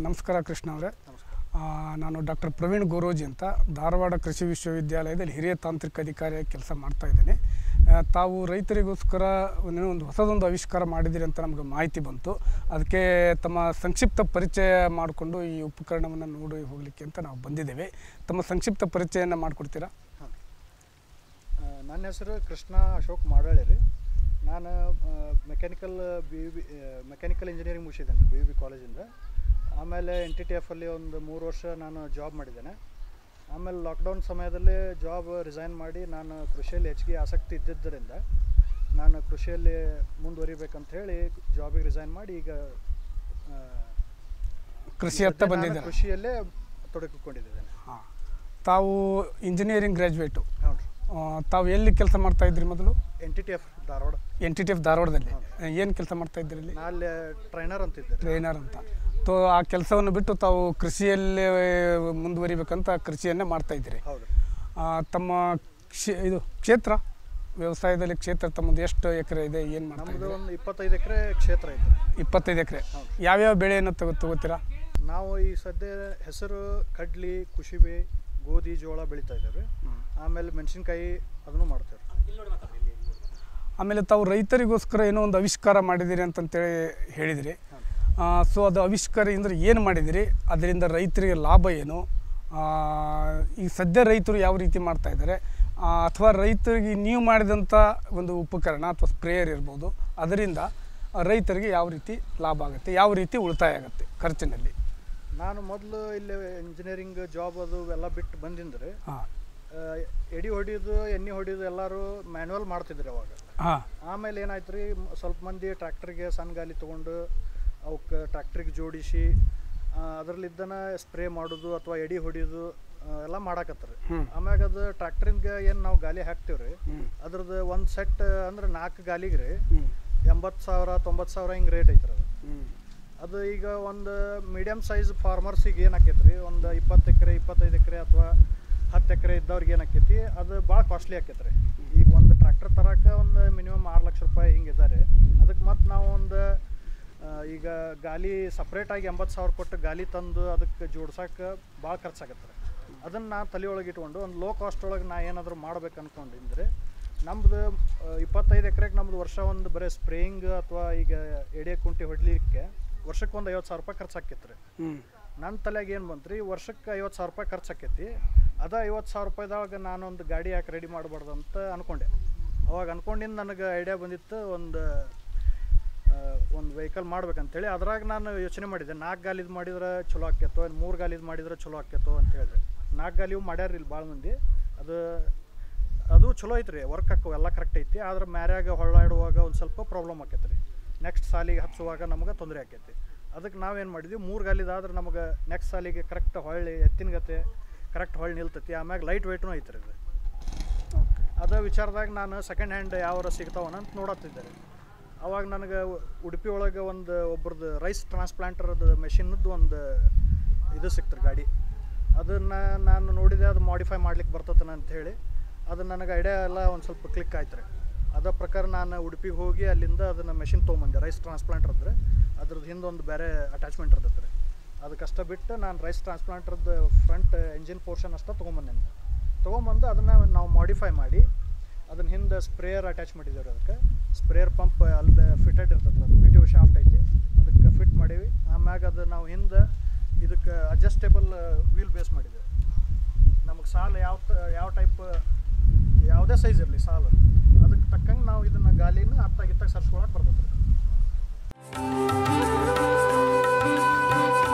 ನಮಸ್ಕಾರ ಕೃಷ್ಣ ಅವರೇ. ನಾನು ಡಾಕ್ಟರ್ ಪ್ರವೀಣ್ ಗೋರೋಜಿ ಅಂತ ಧಾರವಾಡ ಕೃಷಿ ವಿಶ್ವವಿದ್ಯಾಲಯದಲ್ಲಿ ಹಿರಿಯ ತಾಂತ್ರಿಕ ಅಧಿಕಾರಿಯಾಗಿ ಕೆಲಸ ಮಾಡ್ತಾ ಇದ್ದೇನೆ. ತಾವು ರೈತರಿಗೋಸ್ಕರ ಒಂದು ಹೊಸದೊಂದು ಆವಿಷ್ಕಾರ ಮಾಡಿದ್ದೀರಿ ಅಂತ ನಮಗೆ ಮಾಹಿತಿ ಬಂತು. ಅದಕ್ಕೆ ತಮ್ಮ ಸಂಕ್ಷಿಪ್ತ ಪರಿಚಯ ಮಾಡಿಕೊಂಡು ಈ ಉಪಕರಣವನ್ನು ನೋಡಿ ಹೋಗಲಿಕ್ಕೆ ಅಂತ ನಾವು ಬಂದಿದ್ದೇವೆ. ತಮ್ಮ ಸಂಕ್ಷಿಪ್ತ ಪರಿಚಯನ ಮಾಡಿಕೊಡ್ತೀರಾ? ನನ್ನ ಹೆಸರು ಕೃಷ್ಣ ಅಶೋಕ್ ಮಾಡಾಳಿ ರೀ. ನಾನು ಮೆಕ್ಯಾನಿಕಲ್ ಇಂಜಿನಿಯರಿಂಗ್ ಮುಗಿಸಿದ್ದೇನೆ BUB ಕಾಲೇಜಿಂದ. ಆಮೇಲೆ NTTF ಅಲ್ಲಿ ಒಂದು 3 ವರ್ಷ ನಾನು ಜಾಬ್ ಮಾಡಿದ್ದೇನೆ. ಆಮೇಲೆ ಲಾಕ್ಡೌನ್ ಸಮಯದಲ್ಲಿ ಜಾಬ್ ರಿಸೈನ್ ಮಾಡಿ ನಾನು ಕೃಷಿಯಲ್ಲಿ ಹೆಚ್ಚಿಗೆ ಆಸಕ್ತಿ ಇದ್ದಿದ್ದರಿಂದ ನಾನು ಕೃಷಿಯಲ್ಲಿ ಮುಂದುವರಿಬೇಕಂತ ಹೇಳಿ ಜಾಬಿಗೆ ರಿಸೈನ್ ಮಾಡಿ ಈಗ ಕೃಷಿಯಲ್ಲೇ ತೊಡಗಿಕೊಂಡಿದ್ದೇನೆ. ತಾವು ಇಂಜಿನಿಯರಿಂಗ್ ಗ್ರ್ಯಾಜುಯೇಟು? ಹೌದು. ತಾವು ಎಲ್ಲಿ ಕೆಲಸ ಮಾಡ್ತಾ ಇದ್ರಿ ಮೊದಲು? NTTF ಧಾರವಾಡ. NTTF ಧಾರವಾಡದಲ್ಲಿ ಏನು ಕೆಲಸ ಮಾಡ್ತಾ ಇದ್ರಿ? ಅಲ್ಲಿ ನಾನು ಟ್ರೈನರ್ ಅಂತಿದ್ದೆ. ಟ್ರೈನರ್ ಅಂತ. ಆ ಕೆಲಸವನ್ನು ಬಿಟ್ಟು ತಾವು ಕೃಷಿಯಲ್ಲೇ ಮುಂದುವರಿಬೇಕಂತ ಕೃಷಿಯನ್ನೇ ಮಾಡ್ತಾ ಇದ್ದೀರಿ. ಹೌದು. ತಮ್ಮ ಇದು ಕ್ಷೇತ್ರ ವ್ಯವಸಾಯದಲ್ಲಿ ಕ್ಷೇತ್ರ ತಮ್ಮದು ಎಷ್ಟು ಎಕರೆ ಇದೆ? ಏನು ಮಾಡ್ತಾ ನಮ್ಮದು ಒಂದು 25 ಎಕರೆ ಕ್ಷೇತ್ರ ಇದೆ. 25 ಎಕರೆ. ಯಾವ್ಯಾವ ಬೆಳೆಯನ್ನು ತಗೋತೀರಾ? ನಾವು ಈ ಸದ್ಯ ಹೆಸರು, ಕಡ್ಲಿ, ಕುಶಿಬೆ, ಗೋಧಿ, ಜೋಳ ಬೆಳೀತಾ ಇದ್ದೇವೆ. ಆಮೇಲೆ ಮೆಣಸಿನ್ಕಾಯಿ ಅದನ್ನು ಮಾಡ್ತೇವೆ. ಆಮೇಲೆ ತಾವು ರೈತರಿಗೋಸ್ಕರ ಏನೋ ಒಂದು ಆವಿಷ್ಕಾರ ಮಾಡಿದ್ದೀರಿ ಅಂತಂತೇಳಿ ಹೇಳಿದಿರಿ. ಸೊ ಅದು ಆವಿಷ್ಕಾರ ಅಂದರೆ ಏನು ಮಾಡಿದಿರಿ? ಅದರಿಂದ ರೈತರಿಗೆ ಲಾಭ ಏನು? ಈಗ ಸದ್ಯ ರೈತರು ಯಾವ ರೀತಿ ಮಾಡ್ತಾ ಇದ್ದಾರೆ, ಅಥವಾ ರೈತರಿಗೆ ನೀವು ಮಾಡಿದಂಥ ಒಂದು ಉಪಕರಣ ಅಥವಾ ಸ್ಪ್ರೇಯರ್ ಇರ್ಬೋದು, ಅದರಿಂದ ರೈತರಿಗೆ ಯಾವ ರೀತಿ ಲಾಭ ಆಗುತ್ತೆ, ಯಾವ ರೀತಿ ಉಳಿತಾಯ ಆಗುತ್ತೆ ಖರ್ಚಿನಲ್ಲಿ? ನಾನು ಮೊದಲು ಇಲ್ಲಿ ಇಂಜಿನಿಯರಿಂಗ್ ಜಾಬ್ ಅದು ಎಲ್ಲ ಬಿಟ್ಟು ಬಂದಿಂದ್ರೆ ಎಡಿ ಹೊಡಿಯೋದು, ಎಣ್ಣೆ ಹೊಡಿಯೋದು ಎಲ್ಲರೂ ಮ್ಯಾನ್ಯುವಲ್ ಮಾಡ್ತಿದ್ರು ಅವಾಗ. ಆಮೇಲೆ ಏನಾಯ್ತು ರೀ, ಸ್ವಲ್ಪ ಮಂದಿ ಟ್ರ್ಯಾಕ್ಟರ್ಗೆ ಸಣ್ಣ ಗಾಲಿ ತೊಗೊಂಡು ಅವಕ್ಕೆ ಟ್ರ್ಯಾಕ್ಟ್ರಿಗೆ ಜೋಡಿಸಿ ಅದರಲ್ಲಿದ್ದನ ಸ್ಪ್ರೇ ಮಾಡೋದು ಅಥವಾ ಎಡಿ ಹೊಡಿಯೋದು ಎಲ್ಲ ಮಾಡಾಕತ್ತಾರೆ. ಆಮ್ಯಾಗ ಅದು ಟ್ರ್ಯಾಕ್ಟ್ರಿಗೆ ಏನು ನಾವು ಗಾಲಿ ಹಾಕ್ತೀವಿ ರೀ, ಅದ್ರದ್ದು ಒಂದು ಸೆಟ್ ಅಂದ್ರೆ 4 ಗಾಲಿಗೆ ರೀ 80,000 90,000 ಹಿಂಗೆ ರೇಟ್ ಐತ್ರಿ ಅದು. ಅದು ಈಗ ಒಂದು ಮೀಡಿಯಮ್ ಸೈಜ್ ಫಾರ್ಮರ್ಸಿಗೆ ಏನು ಆಕೈತೆ ರೀ, ಒಂದು 20 ಎಕರೆ 25 ಎಕರೆ ಅಥವಾ 10 ಎಕರೆ ಇದ್ದವ್ರಿಗೆ ಏನು ಆಕೈತಿ, ಅದು ಭಾಳ ಕಾಸ್ಟ್ಲಿ ಆಕೈತೆ ರೀ. ಈಗ ಒಂದು ಟ್ರ್ಯಾಕ್ಟರ್ ತರಕ್ಕೆ ಒಂದು ಮಿನಿಮಮ್ 6 ಲಕ್ಷ ರೂಪಾಯಿ ಹಿಂಗೆ ಇದ್ದಾರೆ. ಅದಕ್ಕೆ ಮತ್ತು ನಾವು ಒಂದು ಈಗ ಗಾಲಿ ಸಪ್ರೇಟಾಗಿ 80,000 ಕೊಟ್ಟು ಗಾಲಿ ತಂದು ಅದಕ್ಕೆ ಜೋಡ್ಸೋಕೆ ಭಾಳ ಖರ್ಚಾಗತ್ತೆ. ಅದನ್ನು ನಾನು ತಲೆಯೊಳಗೆ ಇಟ್ಕೊಂಡು ಒಂದು ಲೋ ಕಾಸ್ಟ್ ಒಳಗೆ ನಾ ಏನಾದರೂ ಮಾಡ್ಬೇಕು ಅಂದ್ಕೊಂಡಿದ್ರೆ, ನಮ್ಮದು 25 ಎಕರೆಗೆ ನಮ್ಮದು ವರ್ಷ ಒಂದು ಬರೀ ಸ್ಪ್ರೇಯಿಂಗ್ ಅಥವಾ ಈಗ ಎಡೆ ಕುಂಟಿ ಹೊಡ್ಲಿಕ್ಕೆ ವರ್ಷಕ್ಕೆ ಒಂದು 50,000 ರೂಪಾಯಿ ಖರ್ಚಾಕೈತೆ ರೀ. ನನ್ನ ತಲೆಗೆ ಏನು ಬಂತು ರೀ, ವರ್ಷಕ್ಕೆ 50,000 ರೂಪಾಯಿ ಖರ್ಚಾಕೈತಿ, ಅದ 50,000 ರೂಪಾಯಿದಾಗ ನಾನೊಂದು ಗಾಡಿ ಯಾಕೆ ರೆಡಿ ಮಾಡಬಾರ್ದು ಅಂತ ಅಂದ್ಕೊಂಡೆ. ಅವಾಗ ಅಂದ್ಕೊಂಡಿದ್ದು ನನಗೆ ಐಡಿಯಾ ಬಂದಿತ್ತು, ಒಂದು ವೆಹಿಕಲ್ ಮಾಡ್ಬೇಕಂತೇಳಿ. ಅದ್ರಾಗ ನಾನು ಯೋಚನೆ ಮಾಡಿದ್ದೆ, 4 ಗಾಲಿದು ಮಾಡಿದ್ರೆ ಚಲೋ ಆಕೈತೋ, 3 ಗಾಲಿದು ಮಾಡಿದ್ರೆ ಚಲೋ ಆಕೈತೋ ಅಂತ ಹೇಳಿದ್ರೆ. 4 ಗಾಲಿವು ಮಾಡ್ಯಾರ ಇಲ್ಲಿ ಭಾಳ ಮಂದಿ. ಅದು ಚಲೋ ಐತ್ರಿ, ವರ್ಕ್ ಹಾಕೋ ಎಲ್ಲ ಕರೆಕ್ಟ್ ಐತಿ. ಆದ್ರೆ ಮ್ಯಾರ್ಯಾಗ ಹೊಳ್ಳಾಡುವಾಗ ಒಂದು ಸ್ವಲ್ಪ ಪ್ರಾಬ್ಲಮ್ ಆಕೈತೆ ರೀ. ನೆಕ್ಸ್ಟ್ ಸಾಲಿಗೆ ಹಚ್ಚುವಾಗ ನಮಗೆ ತೊಂದರೆ ಆಕೈತಿ. ಅದಕ್ಕೆ ನಾವೇನು ಮಾಡಿದ್ವಿ, 3 ಗಾಲಿದಾದ್ರೆ ನಮಗೆ ನೆಕ್ಸ್ಟ್ ಸಾಲಿಗೆ ಕರೆಕ್ಟ್ ಹೊಳ್ಳಿ ಎತ್ತಿನ ಗತೆ ಕರೆಕ್ಟ್ ಹೊಳ್ಳಿ ನಿಲ್ತೈತಿ. ಆಮ್ಯಾಗ ಲೈಟ್ ವೆಯ್ಟ್ನೂ ಐತ್ರಿ ಇದು. ಅದೇ ವಿಚಾರದಾಗ ನಾನು ಸೆಕೆಂಡ್ ಹ್ಯಾಂಡ್ ಯಾವಾರ ಸಿಗ್ತಾವನಂತ ನೋಡತ್ತಿದ್ದೆ. ಅವಾಗ ನನಗೆ ಉಡುಪಿ ಒಳಗೆ ಒಬ್ರದ್ದು ರೈಸ್ ಟ್ರಾನ್ಸ್ಪ್ಲಾಂಟರ್ದು ಮೆಷಿನ್ದು ಒಂದು ಇದು ಸಿಕ್ತು ಗಾಡಿ. ಅದನ್ನು ನಾನು ನೋಡಿದೆ, ಅದು ಮಾಡಿಫೈ ಮಾಡ್ಲಿಕ್ಕೆ ಬರ್ತತನ ಅಂಥೇಳಿ. ಅದು ನನಗೆ ಐಡಿಯಾ ಎಲ್ಲ ಒಂದು ಸ್ವಲ್ಪ ಕ್ಲಿಕ್ ಆಯ್ತು ರೀ. ಅದ ಪ್ರಕಾರ ನಾನು ಉಡುಪಿಗೆ ಹೋಗಿ ಅಲ್ಲಿಂದ ಅದನ್ನು ಮೆಷಿನ್ ತೊಗೊಂಬಂದೆ. ರೈಸ್ ಟ್ರಾನ್ಸ್ಪ್ಲಾಂಟರ್ ಅಂದ್ರೆ ಅದ್ರದ್ದು ಹಿಂದೊಂದು ಬೇರೆ ಅಟ್ಯಾಚ್ಮೆಂಟ್ ಇರ್ತೈತೆ ರೀ. ಅದಕ್ಕಷ್ಟ ಬಿಟ್ಟು ನಾನು ರೈಸ್ ಟ್ರಾನ್ಸ್ಪ್ಲಾಂಟರ್ದು ಫ್ರಂಟ್ ಎಂಜಿನ್ ಪೋರ್ಷನ್ ಅಷ್ಟೇ ತೊಗೊಂಬಂದು ಅದನ್ನು ನಾವು ಮಾಡಿಫೈ ಮಾಡಿ ಅದನ್ನ ಹಿಂದೆ ಸ್ಪ್ರೇಯರ್ ಅಟ್ಯಾಚ್ ಮಾಡಿದ್ದೇವೆ. ಅದಕ್ಕೆ ಸ್ಪ್ರೇಯರ್ ಪಂಪ್ ಅಲ್ಲಿ ಫಿಟೆಡ್ ಇರ್ತದೆ, ಅದು PTO ಶಾಫ್ಟ್ ಐತಿ, ಅದಕ್ಕೆ ಫಿಟ್ ಮಾಡೀವಿ. ಆಮ್ಯಾಗ ಅದು ನಾವು ಹಿಂದೆ ಇದಕ್ಕೆ ಅಡ್ಜಸ್ಟೇಬಲ್ ವೀಲ್ ಬೇಸ್ ಮಾಡಿದ್ದೇವೆ. ನಮಗೆ ಸಾಲು ಯಾವ ಟೈಪ್ ಯಾವುದೇ ಸೈಜ್ ಇರಲಿ ಸಾಲು, ಅದಕ್ಕೆ ತಕ್ಕಂಗೆ ನಾವು ಇದನ್ನು ಗಾಲಿನ ಅತ್ತಾಗಿತ್ತಾಗ ಸರ್ಸ್ಕೊಳಕ್ಕೆ ಬರ್ತದೆ.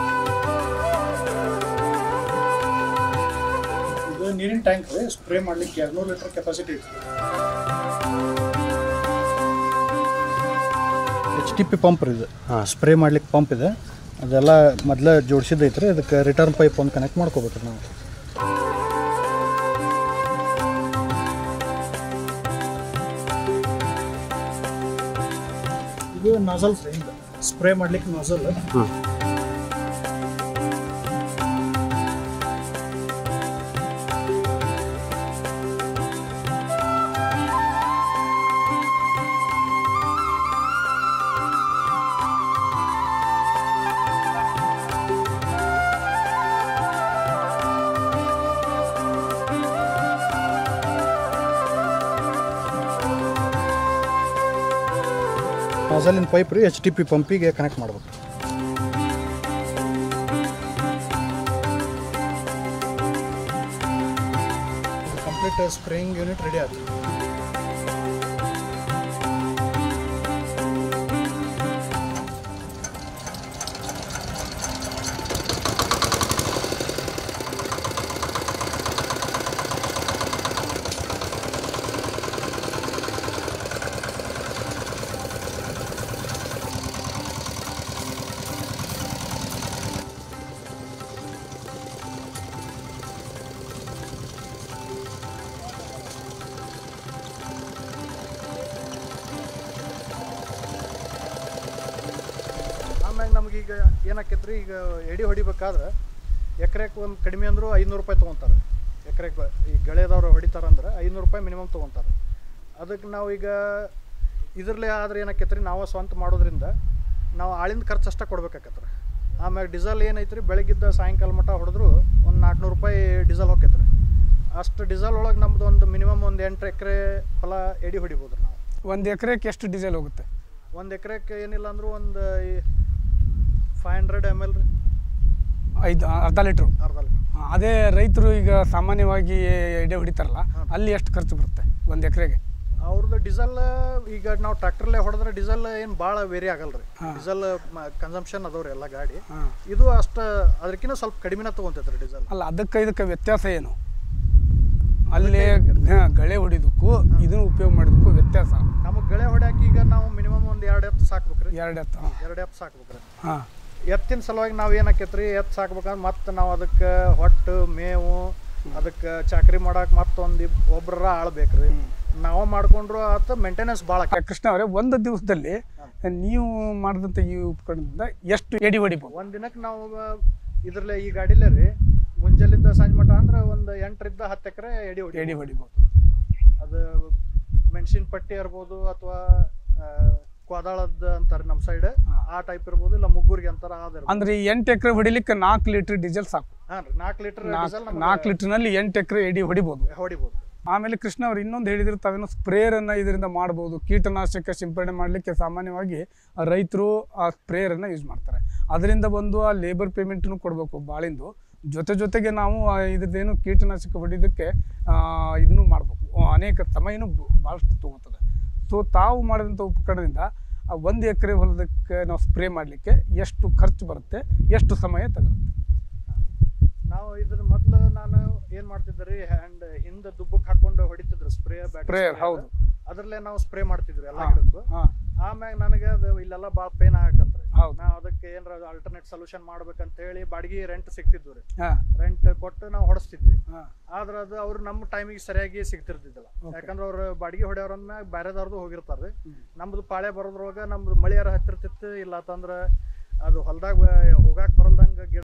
ಇದು ನೀರಿನ ಟ್ಯಾಂಕ್ ರೀ, ಸ್ಪ್ರೇ ಮಾಡಲಿಕ್ಕೆ 200 ಲೀಟರ್ ಕೆಪಾಸಿಟಿ ಐತಿ. HTP ಪಂಪ್ ರೀ ಇದು, ಸ್ಪ್ರೇ ಮಾಡ್ಲಿಕ್ಕೆ ಪಂಪ್ ಇದೆ. ಅದೆಲ್ಲ ಮೊದಲೇ ಜೋಡಿಸಿದ್ದೈತ್ರಿ. ಅದಕ್ಕೆ ರಿಟರ್ನ್ ಪೈಪ್ ಒಂದು ಕನೆಕ್ಟ್ ಮಾಡ್ಕೋಬೇಕ್ರಿ ನಾವು. ಇದು ನಾಜಲ್ ಫ್ರೀ, ಸ್ಪ್ರೇ ಮಾಡ್ಲಿಕ್ಕೆ ನಾಜಲ್. ನಾಜಲಿನ ಪೈಪ್ ರೀ HDP ಪಂಪಿಗೆ ಕನೆಕ್ಟ್ ಮಾಡ್ಬೇಕು. ಕಂಪ್ಲೀಟ್ ಸ್ಪ್ರೇಯಿಂಗ್ ಯೂನಿಟ್ ರೆಡಿ ಆಗುತ್ತೆ. ಆಮ್ಯಾಗ ನಮಗೀಗ ಏನಾಕೈತೆ ರೀ, ಈಗ ಎಡಿ ಹೊಡಿಬೇಕಾದ್ರೆ ಎಕರೆಗೆ ಒಂದು ಕಡಿಮೆ ಅಂದರೂ 500 ರೂಪಾಯಿ ತೊಗೊತಾರೆ. ಎಕರೆಗೆ ಈ ಗಳೆದವ್ರು ಹೊಡಿತಾರಂದ್ರೆ 500 ರೂಪಾಯಿ ಮಿನಿಮಮ್ ತೊಗೊತಾರೆ. ಅದಕ್ಕೆ ನಾವು ಈಗ ಇದರಲ್ಲೇ ಆದ್ರೆ ಏನಾಕೈತೆ ರೀ, ನಾವು ಸ್ವಂತ ಮಾಡೋದ್ರಿಂದ ನಾವು ಆಳಿಂದ ಖರ್ಚು ಅಷ್ಟೇ ಕೊಡ್ಬೇಕಾಕತ್ರಿ. ಆಮ್ಯಾಗ ಡೀಸೆಲ್ ಏನೈತೆ ರೀ, ಬೆಳಗ್ಗಿದ್ದ ಸಾಯಂಕಾಲ ಮಟ್ಟ ಹೊಡೆದ್ರು ಒಂದು 400 ರೂಪಾಯಿ ಡೀಸೆಲ್ ಹೋಗ್ತೈತೆ ರೀ. ಅಷ್ಟು ಡೀಸೆಲ್ ಒಳಗೆ ನಮ್ದು ಒಂದು ಮಿನಿಮಮ್ ಒಂದು 8 ಎಕರೆ ಹೊಲ ಎಡಿ ಹೊಡಿಬೋದು ರೀ ನಾವು. ಒಂದು ಎಕರೆಗೆ ಎಷ್ಟು ಡೀಸೆಲ್ ಹೋಗುತ್ತೆ? ಒಂದು ಎಕರೆಗೆ ಏನಿಲ್ಲ ಅಂದರೂ ಒಂದು 500 ml ರೀ, ಅರ್ಧ ಲೀಟ್ರು. ಅರ್ಧ ಲೀಟ್ರ್. ಅದೇ ರೈತರು ಈಗ ಸಾಮಾನ್ಯವಾಗಿ ಎಡೆ ಹೊಡಿತಾರಲ್ಲ, ಅಲ್ಲಿ ಎಷ್ಟು ಖರ್ಚು ಬರುತ್ತೆ ಒಂದು ಎಕರೆಗೆ? ಅವ್ರದ್ದು ಡೀಸೆಲ್ ಈಗ ನಾವು ಟ್ರ್ಯಾಕ್ಟರ್ಲೇ ಹೊಡೆದ್ರೆ ಡೀಸೆಲ್ ಏನು ಭಾಳ ವೇರಿ ಆಗಲ್ಲ ರೀ. ಡೀಸೆಲ್ ಕನ್ಸಂಪ್ಷನ್ ಅದಾವ್ರಿ ಎಲ್ಲ ಗಾಡಿ. ಇದು ಅಷ್ಟು ಅದಕ್ಕಿಂತ ಸ್ವಲ್ಪ ಕಡಿಮೆನ ತೊಗೊತೈತೆ ರೀ ಡೀಸೆಲ್. ಅಲ್ಲ, ಇದಕ್ಕೆ ವ್ಯತ್ಯಾಸ ಏನು? ಅಲ್ಲಿ ಗಳೆ ಹೊಡಿದಕ್ಕೂ ಇದನ್ನು ಉಪಯೋಗ ಮಾಡಿದಕ್ಕೂ ವ್ಯತ್ಯಾಸ? ನಮಗೆ ಗಳೆ ಹೊಡ್ಯಾಕೆ ಈಗ ನಾವು ಮಿನಿಮಮ್ ಒಂದು 2 ಎತ್ತು ಸಾಕ್ಬೇಕ್ರಿ. 2 ಎತ್ತು? 2 ಎತ್ತು ಸಾಕ್ಬೇಕ್ರಿ. ಹಾಂ. ಎತ್ತಿನ ಸಲುವಾಗಿ ನಾವು ಏನಾಕೈತ್ರಿ, ಎತ್ತು ಸಾಕ್ಬೇಕಂದ್ರೆ ಮತ್ತೆ ನಾವು ಅದಕ್ಕೆ ಹೊಟ್ಟು ಮೇವು ಅದಕ್ಕೆ ಚಾಕ್ರಿ ಮಾಡಕ್ಕೆ ಮತ್ತೊಂದು ಒಬ್ಬರ ಆಳ್ಬೇಕ್ರಿ. ನಾವು ಮಾಡ್ಕೊಂಡ್ರು ಆತ ಮೇಂಟೆನೆನ್ಸ್ ಭಾಳ. ಕೃಷ್ಣ ಅವರೇ, ಒಂದು ದಿವಸದಲ್ಲಿ ನೀವು ಮಾಡಿದಂಥ ಈ ಉಪಕರಣದಿಂದ ಎಷ್ಟು ಎಡಿ ಹೊಡಿಬೋದು? ಒಂದು ದಿನಕ್ಕೆ ನಾವು ಇದರಲ್ಲೇ ಈ ಗಾಡಿಲೇ ರೀ ಮುಂಜಾಲಿಂದ ಸಂಜೆ ಮಟ್ಟ ಅಂದ್ರೆ ಒಂದು 8 ರಿಂದ 10 ಎಕರೆ ಎಡಿ ಹೊಡಿಬೋದು. ಅದು ಮೆಣಸಿನ ಪಟ್ಟಿ ಇರ್ಬೋದು ಅಥವಾ ಕೋದಾಳದ ಅಂತಾರೆ ನಮ್ಮ ಸೈಡ್, ಆ ಟೈಪ್ ಇರ್ಬೋದು, ಇಲ್ಲ ಮುಗ್ಗೂರಿಗೆ ಅಂತಾರ. ಅಂದ್ರೆ 8 ಎಕರೆ ಹೊಡಿಲಿಕ್ಕೆ 4 ಲೀಟರ್ ಡೀಸೆಲ್ ಸಾಕು. ಹಾಂ ರೀ, 4 ಲೀಟರ್ 4 ಲೀಟರ್ನಲ್ಲಿ 8 ಎಕರೆ ಎಡಿ ಹೊಡಿಬೋದು. ಆಮೇಲೆ ಕೃಷ್ಣ ಅವ್ರು ಇನ್ನೊಂದು ಹೇಳಿದ್ರು, ತಾವೇನೋ ಸ್ಪ್ರೇಯರನ್ನು ಇದರಿಂದ ಮಾಡ್ಬೋದು. ಕೀಟನಾಶಕ ಸಿಂಪಡಣೆ ಮಾಡಲಿಕ್ಕೆ ಸಾಮಾನ್ಯವಾಗಿ ರೈತರು ಆ ಸ್ಪ್ರೇಯರನ್ನು ಯೂಸ್ ಮಾಡ್ತಾರೆ. ಅದರಿಂದ ಬಂದು ಆ ಲೇಬರ್ ಪೇಮೆಂಟನ್ನು ಕೊಡಬೇಕು ಬಾಳಿಂದು. ಜೊತೆಗೆ ನಾವು ಇದ್ರದ್ದೇನು ಕೀಟನಾಶಕ ಹೊಡಿಯೋದಕ್ಕೆ ಇದನ್ನು ಮಾಡಬೇಕು. ಅನೇಕ ಸಮಯನೂ ಭಾಳಷ್ಟು ತೊಗೋತದೆ. ಸೊ ತಾವು ಮಾಡಿದಂಥ ಉಪಕರಣದಿಂದ 1 ಎಕರೆ ಹೊಲದಕ್ಕೆ ನಾವು ಸ್ಪ್ರೇ ಮಾಡಲಿಕ್ಕೆ ಎಷ್ಟು ಖರ್ಚು ಬರುತ್ತೆ, ಎಷ್ಟು ಸಮಯ ತಗೊಳುತ್ತೆ? ನಾವು ಇದ್ರ ಮೊದಲು ನಾನು ಏನು ಮಾಡ್ತಿದ್ದೆ ರೀ, ಹಿಂದೆ ದುಬ್ಬಕ್ಕೆ ಹಾಕೊಂಡು ಹೊಡಿತಿದ್ರು ಸ್ಪ್ರೇ. ಹೌದು, ಅದರಲ್ಲೇ ನಾವು ಸ್ಪ್ರೇ ಮಾಡ್ತಿದ್ವಿ ಎಲ್ಲ ಗಿಡಕ್ಕೂ. ಆಮ್ಯಾಗ ನನಗೆ ಅದು ಇಲ್ಲೆಲ್ಲ ಭಾಳ ಪೇನ್ ಆಗಕತ್ರಿ. ನಾವು ಅದಕ್ಕೆ ಏನಾರ ಆಲ್ಟರ್ನೇಟ್ ಸೊಲ್ಯೂಷನ್ ಮಾಡ್ಬೇಕಂತ ಹೇಳಿ ಬಾಡಿಗೆ ರೆಂಟ್ ಸಿಗ್ತಿದ್ವಿ ರೀ. ರೆಂಟ್ ಕೊಟ್ಟು ನಾವು ಹೊಡಿಸ್ತಿದ್ವಿ. ಆದ್ರೆ ಅದು ಅವ್ರು ನಮ್ಮ ಟೈಮಿಗೆ ಸರಿಯಾಗಿ ಸಿಗ್ತಿರ್ತಿದ್ದಿಲ್ಲ. ಯಾಕಂದ್ರೆ ಅವ್ರು ಬಾಡಿಗೆ ಹೊಡೆಯವ್ರನ್ನ ಬೇರೆದವ್ರದ್ದು ಹೋಗಿರ್ತಾರೆ. ನಮ್ದು ಪಾಳೆ ಬರೋದ್ರೊಳಗೆ ನಮ್ದು ಮಳೆಯಾರ ಹತ್ತಿರ್ತಿತ್ತು. ಇಲ್ಲ ಅಂತಂದ್ರೆ ಅದು ಹೊಲದಾಗ ಹೋಗಾಕ್ ಬರಲ್ದಂಗೆ ಗಿಡ